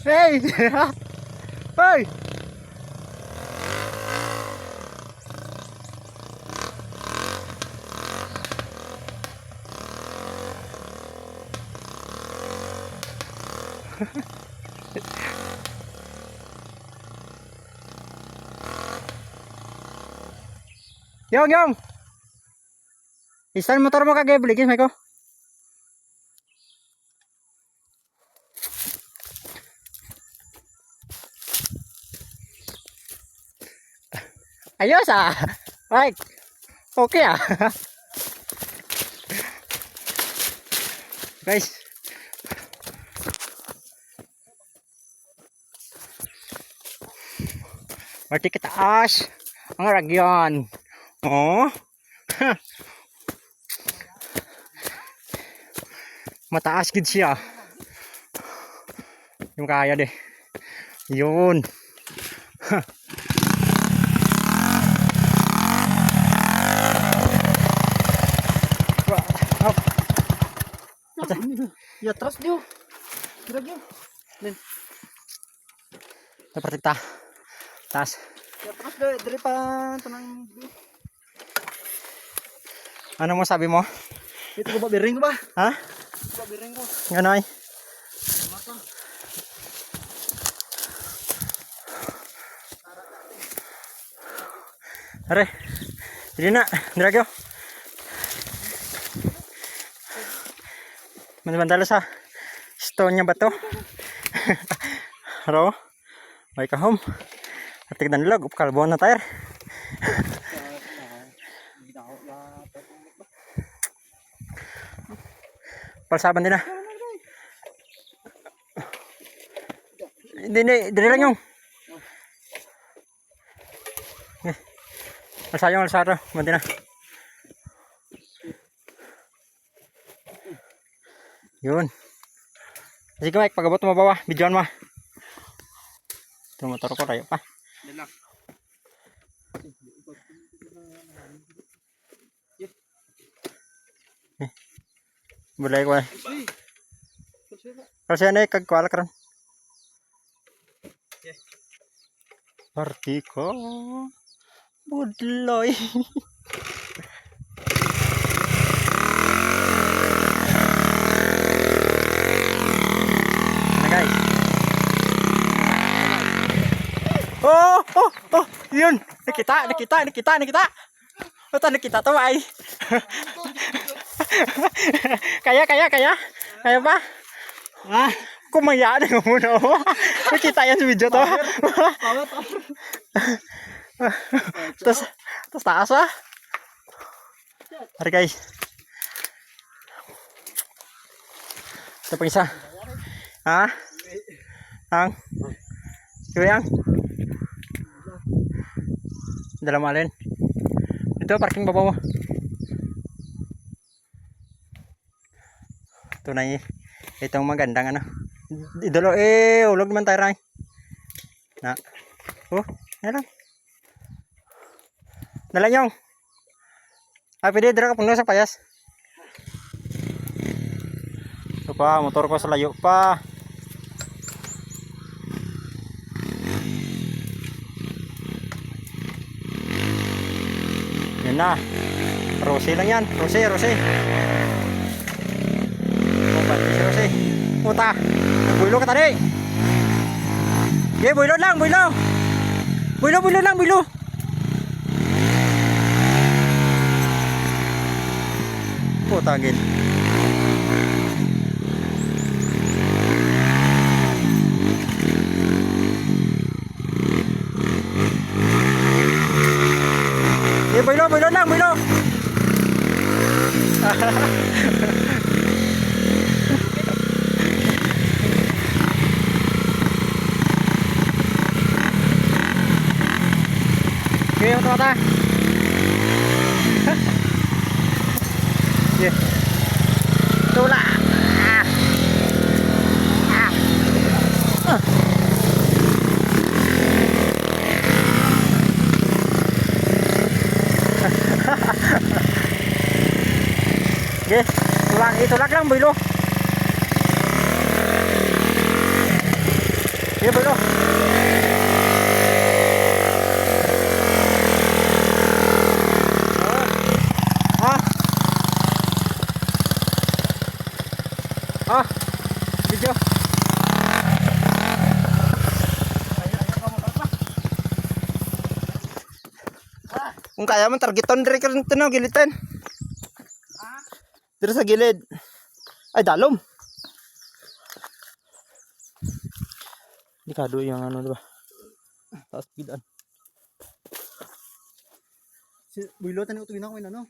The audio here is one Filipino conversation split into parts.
Hey! Hey! Yung! Isan motor mo kagaya buligin, Michael. Ayos ah. Right. Okay ah. Guys. Berarti kita as ang ragyan. Oh. Mataas gid siya. Yung kaya deh. Yun. Ya terus dia. Kira-kira. Nen. Seperti ta. Tas. Ya terus dari pa tenang. Ano mo sabi mo? Itu gua bering ba? Ha? Gua bering ko. Nganoy? Mata. Are. Dili na, dragyo. Manibantala sa stone nya ba to? Ro. May kahom. Atik dan log karbon na tire. Palsaban din na. Hindi, dire lang yung. Palsayong alsara, mandi na. Yun. Sige Mike, pagabot mo bawa, bidyoan mo. Ito motor ko tayo pa. Dilak. Bulay ko. Kasi ano kagkuala karon. Party ko. Budloy. Guys. Oh, yun. Nakita. Ito nakita to ay. Kaya pa? Ah, kumaya na muna ako. Nakita yan sa video to. Tapos taas ah. Hari guys. Ito pang isa. Ha? Ang? Kaya ang? Dalam alin. Ito parking baba mo. Ito na itong magandang ano. Idolo ulog naman tayo rin. Na. Oh, yan lang. Dala nyong. Pwede dira ka puno sa payas. Ito pa, motor ko sa layo pa. Yan na. Rose lang yan. Rose. Rose. Puta. Builo ka tadi. Okay, builo lang. Builo. Puta gid. Builo lang. Okay, mata. Yeah. Tula. Okay, tulak lang bilo. Sige, bro. Ah. Ah. Video. Kung kaya mo, targeton dire ka rin ito na, gilitan. Dire sa gilid. Ay, dalom. Delikado yung ano, diba? Taas gidan. Si builotan ko tuwina ko ina no.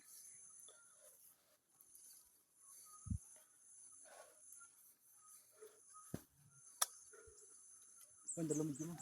Ang dalom mo.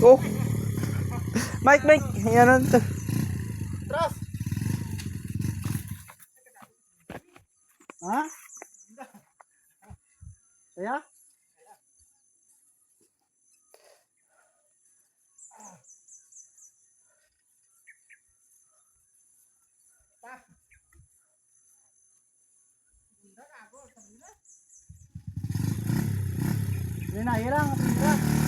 Oh. Mike. Yan to. Tras. Ha? Kaya? Ini na hirang, hirang.